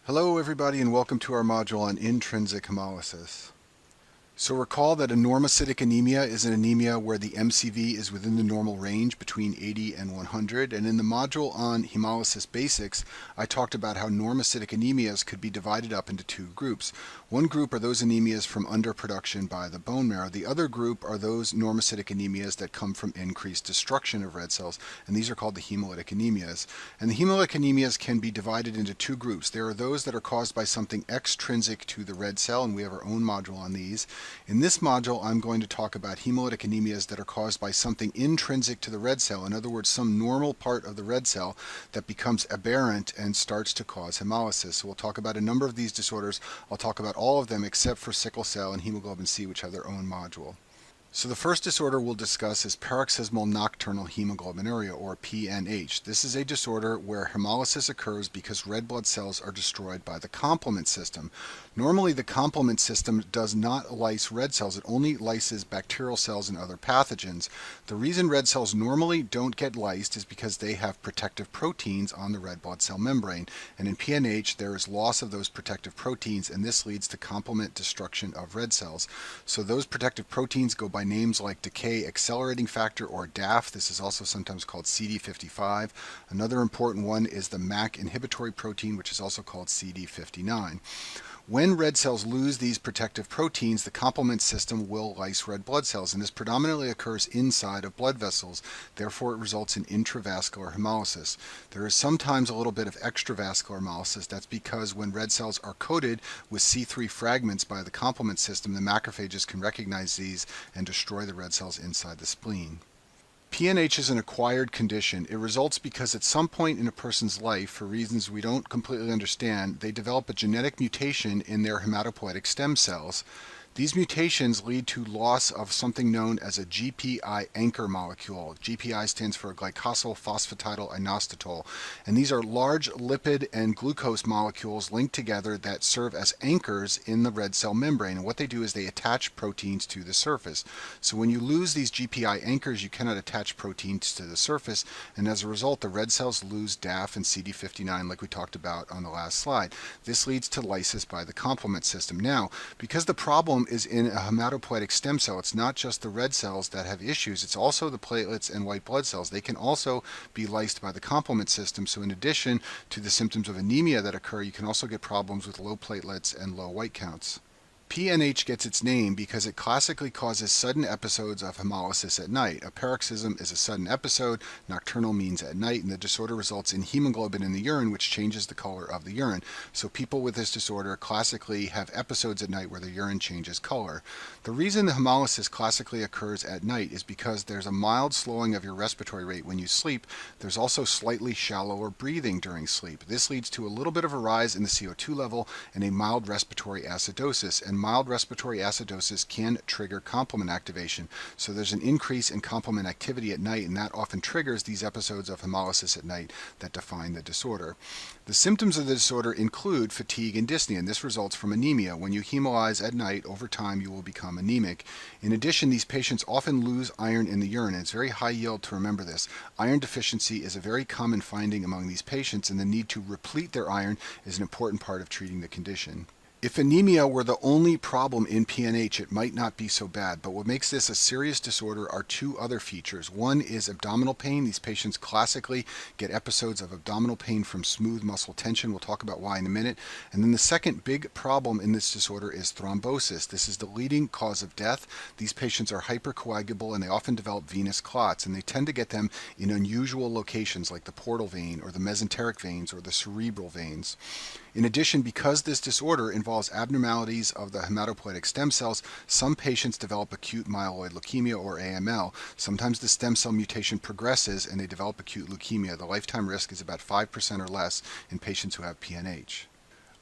Hello everybody and welcome to our module on intrinsic hemolysis. So recall that a normocytic anemia is an anemia where the MCV is within the normal range between 80 and 100, and in the module on hemolysis basics I talked about how normocytic anemias could be divided up into two groups. One group are those anemias from underproduction by the bone marrow. The other group are those normocytic anemias that come from increased destruction of red cells, and these are called the hemolytic anemias. And the hemolytic anemias can be divided into two groups. There are those that are caused by something extrinsic to the red cell, and we have our own module on these. In this module, I'm going to talk about hemolytic anemias that are caused by something intrinsic to the red cell, in other words, some normal part of the red cell that becomes aberrant and starts to cause hemolysis. So we'll talk about a number of these disorders. I'll talk about all of them except for sickle cell and hemoglobin C, which have their own module. So the first disorder we'll discuss is paroxysmal nocturnal hemoglobinuria, or PNH. This is a disorder where hemolysis occurs because red blood cells are destroyed by the complement system. Normally the complement system does not lyse red cells, it only lyses bacterial cells and other pathogens. The reason red cells normally don't get lysed is because they have protective proteins on the red blood cell membrane, and in PNH there is loss of those protective proteins, and this leads to complement destruction of red cells. So those protective proteins go by names like decay accelerating factor, or DAF. This is also sometimes called CD55. Another important one is the MAC inhibitory protein, which is also called CD59. When red cells lose these protective proteins, the complement system will lyse red blood cells, and this predominantly occurs inside of blood vessels. Therefore, it results in intravascular hemolysis. There is sometimes a little bit of extravascular hemolysis. That's because when red cells are coated with C3 fragments by the complement system, the macrophages can recognize these and destroy the red cells inside the spleen. PNH is an acquired condition. It results because at some point in a person's life, for reasons we don't completely understand, they develop a genetic mutation in their hematopoietic stem cells. These mutations lead to loss of something known as a GPI anchor molecule. GPI stands for glycosyl phosphatidylinositol, and these are large lipid and glucose molecules linked together that serve as anchors in the red cell membrane. And what they do is they attach proteins to the surface. So when you lose these GPI anchors, you cannot attach proteins to the surface, and as a result, the red cells lose DAF and CD59 like we talked about on the last slide. This leads to lysis by the complement system. Now, because the problem is in a hematopoietic stem cell, it's not just the red cells that have issues, it's also the platelets and white blood cells. They can also be lysed by the complement system. So in addition to the symptoms of anemia that occur, you can also get problems with low platelets and low white counts. PNH gets its name because it classically causes sudden episodes of hemolysis at night. A paroxysm is a sudden episode, nocturnal means at night, and the disorder results in hemoglobin in the urine, which changes the color of the urine. So people with this disorder classically have episodes at night where the urine changes color. The reason the hemolysis classically occurs at night is because there's a mild slowing of your respiratory rate when you sleep. There's also slightly shallower breathing during sleep. This leads to a little bit of a rise in the CO2 level and a mild respiratory acidosis, and mild respiratory acidosis can trigger complement activation. So there's an increase in complement activity at night, and that often triggers these episodes of hemolysis at night that define the disorder. The symptoms of the disorder include fatigue and dyspnea, and this results from anemia. When you hemolyze at night, over time you will become anemic. In addition, these patients often lose iron in the urine, and it's very high yield to remember this. Iron deficiency is a very common finding among these patients, and the need to replete their iron is an important part of treating the condition. If anemia were the only problem in PNH, it might not be so bad, but what makes this a serious disorder are two other features. One is abdominal pain. These patients classically get episodes of abdominal pain from smooth muscle tension. We'll talk about why in a minute. And then the second big problem in this disorder is thrombosis. This is the leading cause of death. These patients are hypercoagulable, and they often develop venous clots, and they tend to get them in unusual locations like the portal vein or the mesenteric veins or the cerebral veins. In addition, because this disorder involves abnormalities of the hematopoietic stem cells, some patients develop acute myeloid leukemia, or AML. Sometimes the stem cell mutation progresses and they develop acute leukemia. The lifetime risk is about 5% or less in patients who have PNH.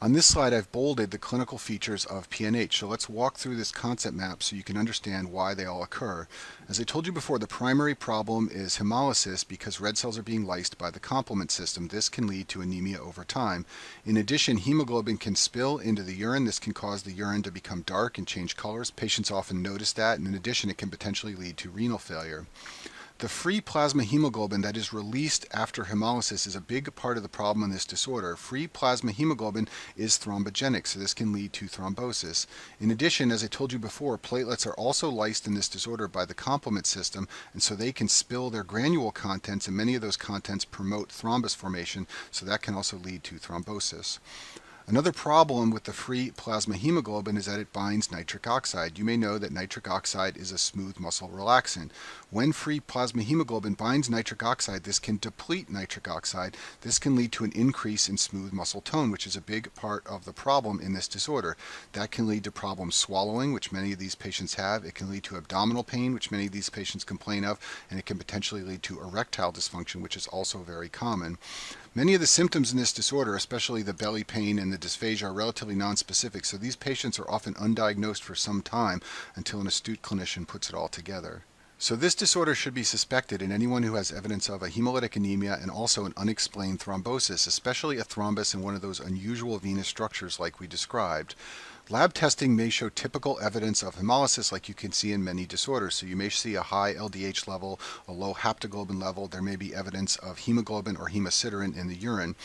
On this slide, I've bolded the clinical features of PNH, so let's walk through this concept map so you can understand why they all occur. As I told you before, the primary problem is hemolysis because red cells are being lysed by the complement system. This can lead to anemia over time. In addition, hemoglobin can spill into the urine. This can cause the urine to become dark and change colors. Patients often notice that, and in addition, it can potentially lead to renal failure. The free plasma hemoglobin that is released after hemolysis is a big part of the problem in this disorder. Free plasma hemoglobin is thrombogenic, so this can lead to thrombosis. In addition, as I told you before, platelets are also lysed in this disorder by the complement system, and so they can spill their granule contents, and many of those contents promote thrombus formation, so that can also lead to thrombosis. Another problem with the free plasma hemoglobin is that it binds nitric oxide. You may know that nitric oxide is a smooth muscle relaxant. When free plasma hemoglobin binds nitric oxide, this can deplete nitric oxide. This can lead to an increase in smooth muscle tone, which is a big part of the problem in this disorder. That can lead to problems swallowing, which many of these patients have. It can lead to abdominal pain, which many of these patients complain of, and it can potentially lead to erectile dysfunction, which is also very common. Many of the symptoms in this disorder, especially the belly pain and the dysphagia, are relatively nonspecific, so these patients are often undiagnosed for some time until an astute clinician puts it all together. So this disorder should be suspected in anyone who has evidence of a hemolytic anemia and also an unexplained thrombosis, especially a thrombus in one of those unusual venous structures like we described. Lab testing may show typical evidence of hemolysis like you can see in many disorders. So you may see a high LDH level, a low haptoglobin level. There may be evidence of hemoglobin or hemosiderin in the urine.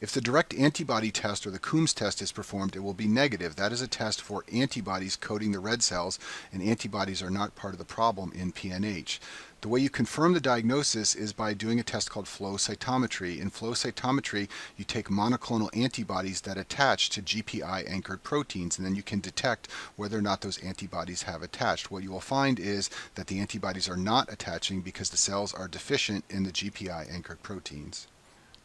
If the direct antibody test or the Coombs test is performed, it will be negative. That is a test for antibodies coating the red cells, and antibodies are not part of the problem in PNH. The way you confirm the diagnosis is by doing a test called flow cytometry. In flow cytometry, you take monoclonal antibodies that attach to GPI-anchored proteins, and then you can detect whether or not those antibodies have attached. What you will find is that the antibodies are not attaching because the cells are deficient in the GPI-anchored proteins.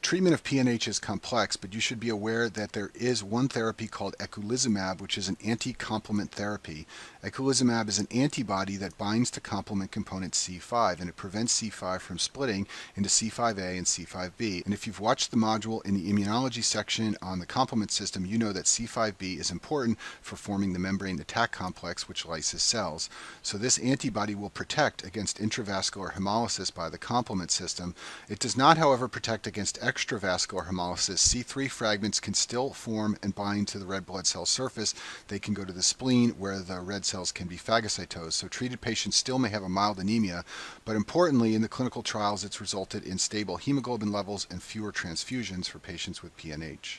Treatment of PNH is complex, but you should be aware that there is one therapy called eculizumab, which is an anti-complement therapy. Eculizumab is an antibody that binds to complement component C5, and it prevents C5 from splitting into C5a and C5b. And if you've watched the module in the immunology section on the complement system, you know that C5b is important for forming the membrane attack complex, which lyses cells. So this antibody will protect against intravascular hemolysis by the complement system. It does not, however, protect against extravascular hemolysis. C3 fragments can still form and bind to the red blood cell surface. They can go to the spleen where the red cells can be phagocytosed. So treated patients still may have a mild anemia, but importantly in the clinical trials it's resulted in stable hemoglobin levels and fewer transfusions for patients with PNH.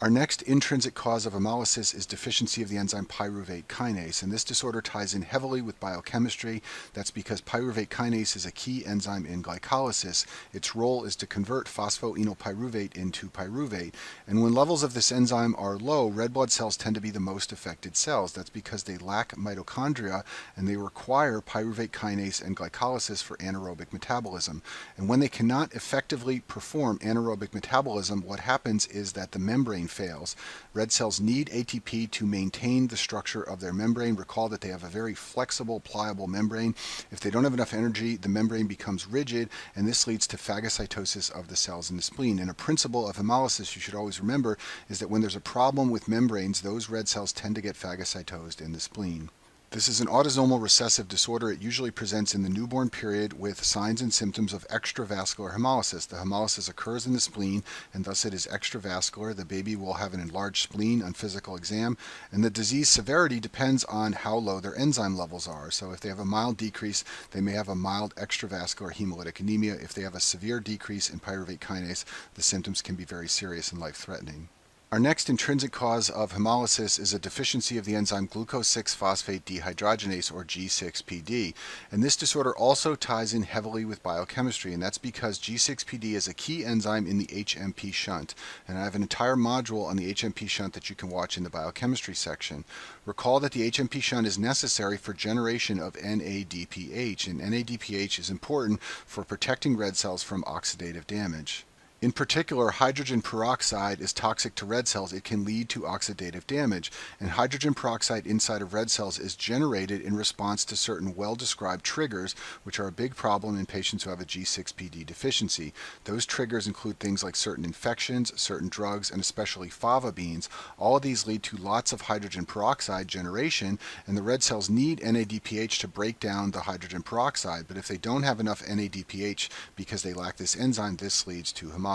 Our next intrinsic cause of hemolysis is deficiency of the enzyme pyruvate kinase, and this disorder ties in heavily with biochemistry. That's because pyruvate kinase is a key enzyme in glycolysis. Its role is to convert phosphoenolpyruvate into pyruvate, and when levels of this enzyme are low, red blood cells tend to be the most affected cells. That's because they lack mitochondria and they require pyruvate kinase and glycolysis for anaerobic metabolism. And when they cannot effectively perform anaerobic metabolism, what happens is that the membrane fails. Red cells need ATP to maintain the structure of their membrane. Recall that they have a very flexible, pliable membrane. If they don't have enough energy, the membrane becomes rigid, and this leads to phagocytosis of the cells in the spleen. And a principle of hemolysis you should always remember is that when there's a problem with membranes, those red cells tend to get phagocytosed in the spleen. This is an autosomal recessive disorder. It usually presents in the newborn period with signs and symptoms of extravascular hemolysis. The hemolysis occurs in the spleen, and thus it is extravascular. The baby will have an enlarged spleen on physical exam, and the disease severity depends on how low their enzyme levels are. So if they have a mild decrease, they may have a mild extravascular hemolytic anemia. If they have a severe decrease in pyruvate kinase, the symptoms can be very serious and life-threatening. Our next intrinsic cause of hemolysis is a deficiency of the enzyme glucose-6-phosphate dehydrogenase, or G6PD. And this disorder also ties in heavily with biochemistry, and that's because G6PD is a key enzyme in the HMP shunt. And I have an entire module on the HMP shunt that you can watch in the biochemistry section. Recall that the HMP shunt is necessary for generation of NADPH, and NADPH is important for protecting red cells from oxidative damage. In particular, hydrogen peroxide is toxic to red cells. It can lead to oxidative damage, and hydrogen peroxide inside of red cells is generated in response to certain well-described triggers, which are a big problem in patients who have a G6PD deficiency. Those triggers include things like certain infections, certain drugs, and especially fava beans. All of these lead to lots of hydrogen peroxide generation, and the red cells need NADPH to break down the hydrogen peroxide, but if they don't have enough NADPH because they lack this enzyme, this leads to hemolysis.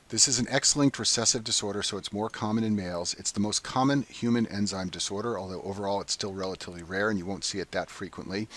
This is an X-linked recessive disorder, so it's more common in males. It's the most common human enzyme disorder, although overall it's still relatively rare and you won't see it that frequently.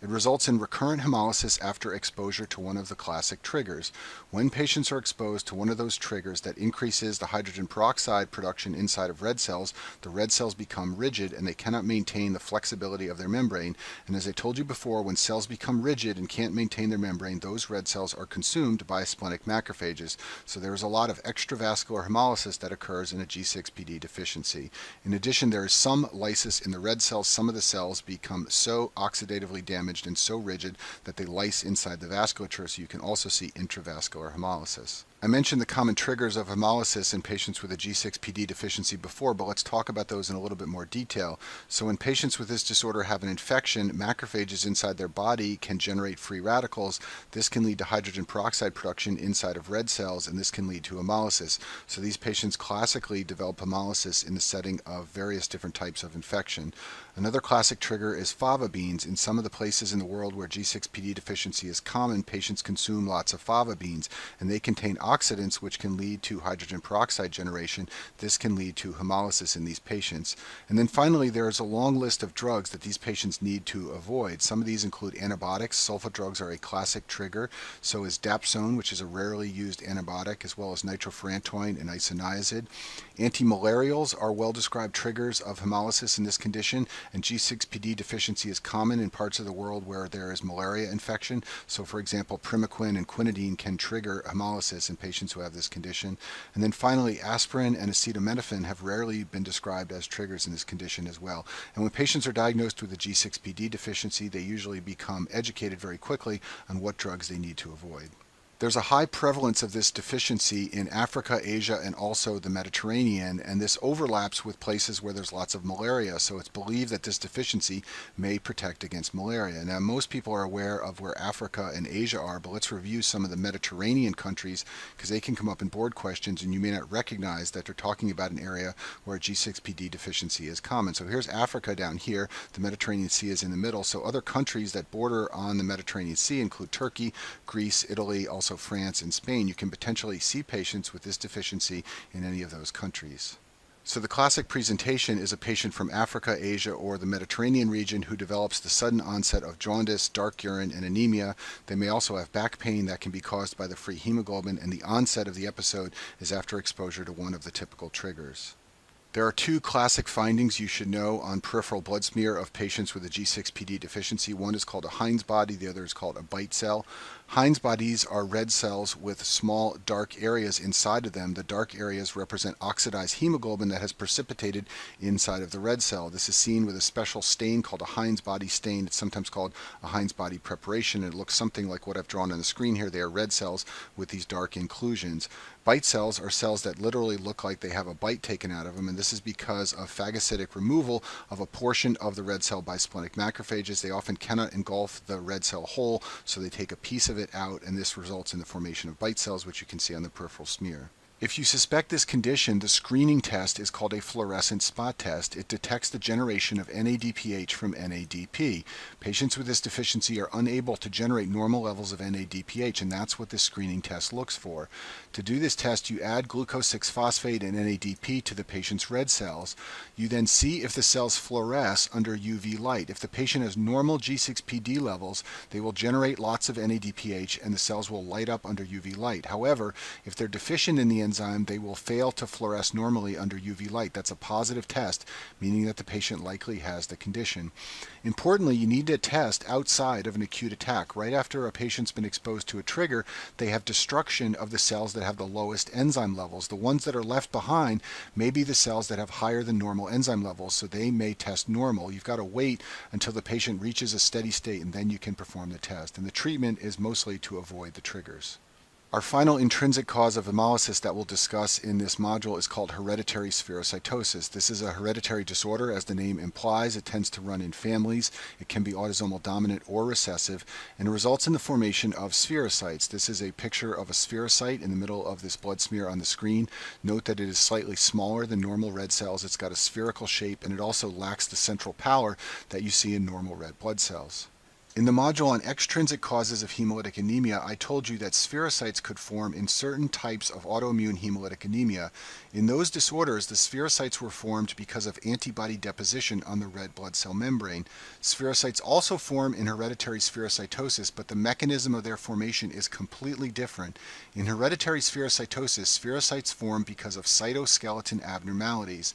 It results in recurrent hemolysis after exposure to one of the classic triggers. When patients are exposed to one of those triggers that increases the hydrogen peroxide production inside of red cells, the red cells become rigid and they cannot maintain the flexibility of their membrane. And as I told you before, when cells become rigid and can't maintain their membrane, those red cells are consumed by splenic macrophages. So there's a lot of extravascular hemolysis that occurs in a G6PD deficiency. In addition, there is some lysis in the red cells. Some of the cells become so oxidatively damaged and so rigid that they lyse inside the vasculature, so you can also see intravascular hemolysis. I mentioned the common triggers of hemolysis in patients with a G6PD deficiency before, but let's talk about those in a little bit more detail. So when patients with this disorder have an infection, macrophages inside their body can generate free radicals. This can lead to hydrogen peroxide production inside of red cells, and this can lead to hemolysis. So these patients classically develop hemolysis in the setting of various different types of infection. Another classic trigger is fava beans. In some of the places in the world where G6PD deficiency is common, patients consume lots of fava beans, and they contain oxidants which can lead to hydrogen peroxide generation. This can lead to hemolysis in these patients. And then finally, there is a long list of drugs that these patients need to avoid. Some of these include antibiotics. Sulfa drugs are a classic trigger. So is dapsone, which is a rarely used antibiotic, as well as nitrofurantoin and isoniazid. Antimalarials are well-described triggers of hemolysis in this condition, and G6PD deficiency is common in parts of the world where there is malaria infection. So for example, primaquine and quinidine can trigger hemolysis in patients who have this condition. And then finally, aspirin and acetaminophen have rarely been described as triggers in this condition as well. And when patients are diagnosed with a G6PD deficiency, they usually become educated very quickly on what drugs they need to avoid. There's a high prevalence of this deficiency in Africa, Asia, and also the Mediterranean, and this overlaps with places where there's lots of malaria, so it's believed that this deficiency may protect against malaria. Now, most people are aware of where Africa and Asia are, but let's review some of the Mediterranean countries because they can come up in board questions and you may not recognize that they're talking about an area where G6PD deficiency is common. So here's Africa down here. The Mediterranean Sea is in the middle, so other countries that border on the Mediterranean Sea include Turkey, Greece, Italy, also France and Spain. You can potentially see patients with this deficiency in any of those countries. So the classic presentation is a patient from Africa, Asia, or the Mediterranean region who develops the sudden onset of jaundice, dark urine, and anemia. They may also have back pain that can be caused by the free hemoglobin, and the onset of the episode is after exposure to one of the typical triggers. There are two classic findings you should know on peripheral blood smear of patients with a G6PD deficiency. One is called a Heinz body, the other is called a Bite cell. Heinz bodies are red cells with small dark areas inside of them. The dark areas represent oxidized hemoglobin that has precipitated inside of the red cell. This is seen with a special stain called a Heinz body stain. It's sometimes called a Heinz body preparation. It looks something like what I've drawn on the screen here. They are red cells with these dark inclusions. Bite cells are cells that literally look like they have a bite taken out of them, and this is because of phagocytic removal of a portion of the red cell by splenic macrophages. They often cannot engulf the red cell whole, so they take a piece of it out, and this results in the formation of bite cells, which you can see on the peripheral smear. If you suspect this condition, the screening test is called a fluorescent spot test. It detects the generation of NADPH from NADP. Patients with this deficiency are unable to generate normal levels of NADPH, and that's what this screening test looks for. To do this test, you add glucose 6-phosphate and NADP to the patient's red cells. You then see if the cells fluoresce under UV light. If the patient has normal G6PD levels, they will generate lots of NADPH and the cells will light up under UV light. However, if they're deficient in the enzyme, they will fail to fluoresce normally under UV light. That's a positive test, meaning that the patient likely has the condition. Importantly, you need to test outside of an acute attack. Right after a patient's been exposed to a trigger, they have destruction of the cells that have the lowest enzyme levels. The ones that are left behind may be the cells that have higher than normal enzyme levels, so they may test normal. You've got to wait until the patient reaches a steady state and then you can perform the test. And the treatment is mostly to avoid the triggers. Our final intrinsic cause of hemolysis that we'll discuss in this module is called hereditary spherocytosis. This is a hereditary disorder, as the name implies. It tends to run in families. It can be autosomal dominant or recessive, and it results in the formation of spherocytes. This is a picture of a spherocyte in the middle of this blood smear on the screen. Note that it is slightly smaller than normal red cells. It's got a spherical shape, and it also lacks the central pallor that you see in normal red blood cells. In the module on extrinsic causes of hemolytic anemia, I told you that spherocytes could form in certain types of autoimmune hemolytic anemia. In those disorders, the spherocytes were formed because of antibody deposition on the red blood cell membrane. Spherocytes also form in hereditary spherocytosis, but the mechanism of their formation is completely different. In hereditary spherocytosis, spherocytes form because of cytoskeleton abnormalities.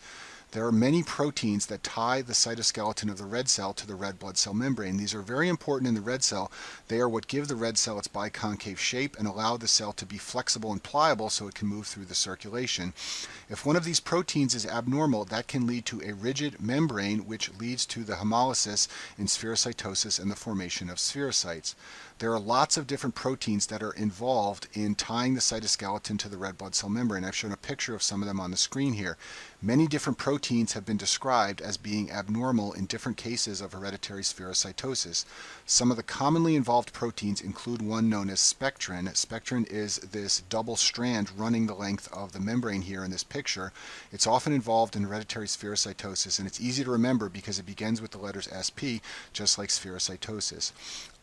There are many proteins that tie the cytoskeleton of the red cell to the red blood cell membrane. These are very important in the red cell. They are what give the red cell its biconcave shape and allow the cell to be flexible and pliable so it can move through the circulation. If one of these proteins is abnormal, that can lead to a rigid membrane, which leads to the hemolysis in spherocytosis and the formation of spherocytes. There are lots of different proteins that are involved in tying the cytoskeleton to the red blood cell membrane. I've shown a picture of some of them on the screen here. Many different proteins have been described as being abnormal in different cases of hereditary spherocytosis. Some of the commonly involved proteins include one known as spectrin. Spectrin is this double strand running the length of the membrane here in this picture. It's often involved in hereditary spherocytosis, and it's easy to remember because it begins with the letters SP, just like spherocytosis.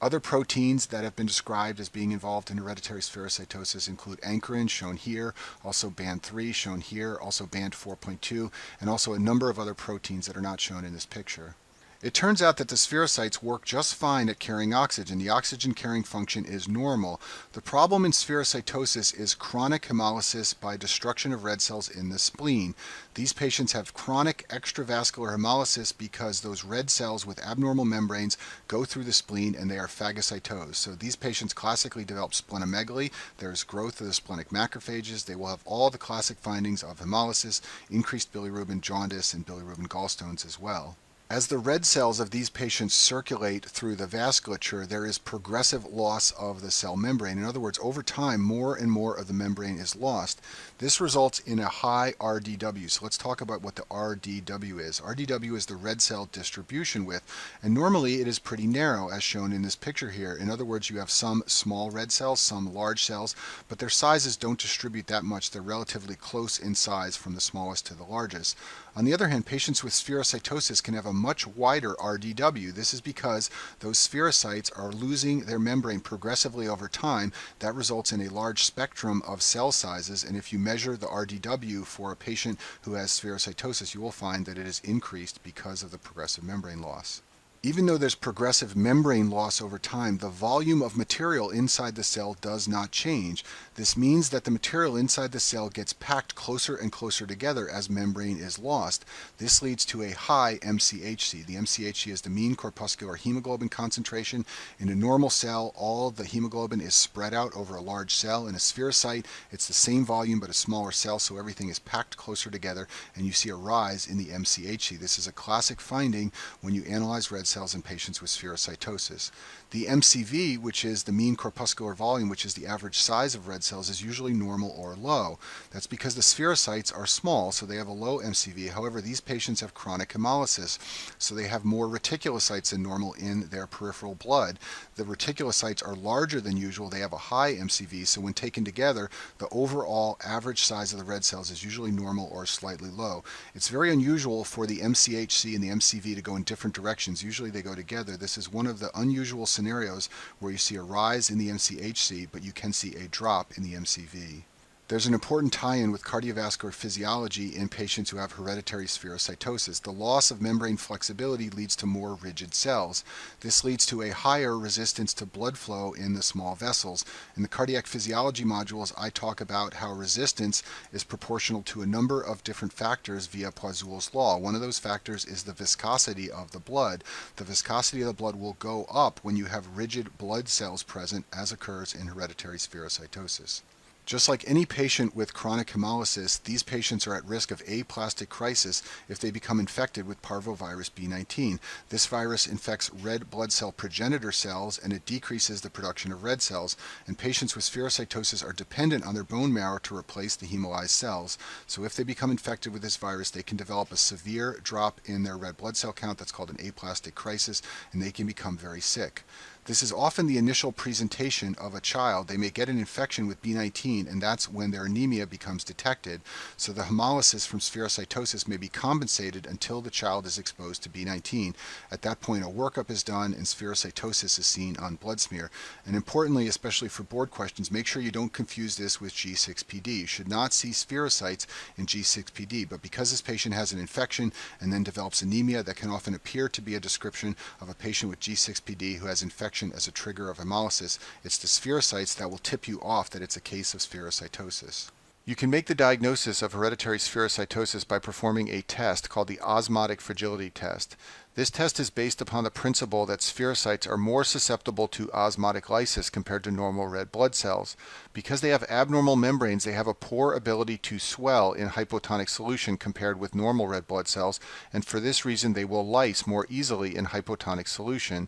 Other proteins that have been described as being involved in hereditary spherocytosis include ankyrin, shown here, also band 3, shown here, also band 4.2, and also a number of other proteins that are not shown in this picture. It turns out that the spherocytes work just fine at carrying oxygen. The oxygen carrying function is normal. The problem in spherocytosis is chronic hemolysis by destruction of red cells in the spleen. These patients have chronic extravascular hemolysis because those red cells with abnormal membranes go through the spleen and they are phagocytosed. So these patients classically develop splenomegaly. There's growth of the splenic macrophages. They will have all the classic findings of hemolysis, increased bilirubin, jaundice, and bilirubin gallstones as well. As the red cells of these patients circulate through the vasculature, there is progressive loss of the cell membrane. In other words, over time, more and more of the membrane is lost. This results in a high RDW. So let's talk about what the RDW is. RDW is the red cell distribution width, and normally it is pretty narrow, as shown in this picture here. In other words, you have some small red cells, some large cells, but their sizes don't distribute that much. They're relatively close in size from the smallest to the largest. On the other hand, patients with spherocytosis can have a much wider RDW. This is because those spherocytes are losing their membrane progressively over time. That results in a large spectrum of cell sizes, and if you measure the RDW for a patient who has spherocytosis, you will find that it is increased because of the progressive membrane loss. Even though there's progressive membrane loss over time, the volume of material inside the cell does not change. This means that the material inside the cell gets packed closer and closer together as membrane is lost. This leads to a high MCHC. The MCHC is the mean corpuscular hemoglobin concentration. In a normal cell, all the hemoglobin is spread out over a large cell. In a spherocyte, it's the same volume but a smaller cell, so everything is packed closer together, and you see a rise in the MCHC. This is a classic finding when you analyze red cells in patients with spherocytosis. The MCV, which is the mean corpuscular volume, which is the average size of red cells, is usually normal or low. That's because the spherocytes are small, so they have a low MCV. However, these patients have chronic hemolysis, so they have more reticulocytes than normal in their peripheral blood. The reticulocytes are larger than usual. They have a high MCV, so when taken together, the overall average size of the red cells is usually normal or slightly low. It's very unusual for the MCHC and the MCV to go in different directions. Usually they go together. This is one of the unusual scenarios where you see a rise in the MCHC, but you can see a drop in the MCV. There's an important tie-in with cardiovascular physiology in patients who have hereditary spherocytosis. The loss of membrane flexibility leads to more rigid cells. This leads to a higher resistance to blood flow in the small vessels. In the cardiac physiology modules, I talk about how resistance is proportional to a number of different factors via Poiseuille's law. One of those factors is the viscosity of the blood. The viscosity of the blood will go up when you have rigid blood cells present, as occurs in hereditary spherocytosis. Just like any patient with chronic hemolysis, these patients are at risk of aplastic crisis if they become infected with parvovirus B19. This virus infects red blood cell progenitor cells, and it decreases the production of red cells, and patients with spherocytosis are dependent on their bone marrow to replace the hemolyzed cells. So if they become infected with this virus, they can develop a severe drop in their red blood cell count that's called an aplastic crisis, and they can become very sick. This is often the initial presentation of a child. They may get an infection with B19, and that's when their anemia becomes detected. So the hemolysis from spherocytosis may be compensated until the child is exposed to B19. At that point, a workup is done and spherocytosis is seen on blood smear. And importantly, especially for board questions, make sure you don't confuse this with G6PD. You should not see spherocytes in G6PD, but because this patient has an infection and then develops anemia, that can often appear to be a description of a patient with G6PD who has infection as a trigger of hemolysis. It's the spherocytes that will tip you off that it's a case of spherocytosis. You can make the diagnosis of hereditary spherocytosis by performing a test called the osmotic fragility test. This test is based upon the principle that spherocytes are more susceptible to osmotic lysis compared to normal red blood cells. Because they have abnormal membranes, they have a poor ability to swell in hypotonic solution compared with normal red blood cells, and for this reason they will lyse more easily in hypotonic solution.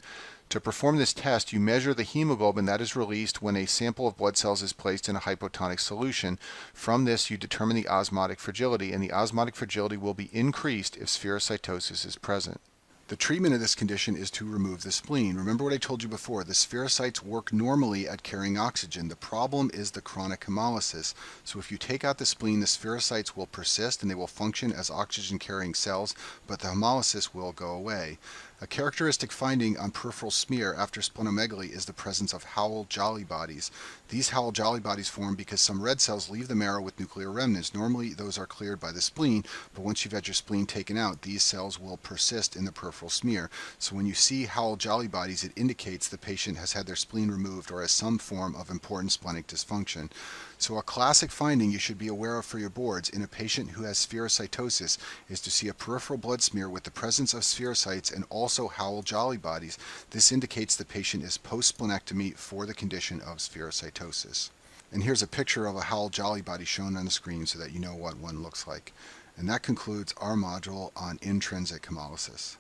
To perform this test, you measure the hemoglobin that is released when a sample of blood cells is placed in a hypotonic solution. From this, you determine the osmotic fragility, and the osmotic fragility will be increased if spherocytosis is present. The treatment of this condition is to remove the spleen. Remember what I told you before, the spherocytes work normally at carrying oxygen. The problem is the chronic hemolysis. So if you take out the spleen, the spherocytes will persist and they will function as oxygen-carrying cells, but the hemolysis will go away. A characteristic finding on peripheral smear after splenomegaly is the presence of Howell-Jolly bodies. These Howell-Jolly bodies form because some red cells leave the marrow with nuclear remnants. Normally those are cleared by the spleen, but once you've had your spleen taken out, these cells will persist in the peripheral smear. So when you see Howell-Jolly bodies, it indicates the patient has had their spleen removed or has some form of important splenic dysfunction. So a classic finding you should be aware of for your boards in a patient who has spherocytosis is to see a peripheral blood smear with the presence of spherocytes and also Howell-Jolly bodies. This indicates the patient is post-splenectomy for the condition of spherocytosis. And here's a picture of a Howell-Jolly body shown on the screen so that you know what one looks like. And that concludes our module on intrinsic hemolysis.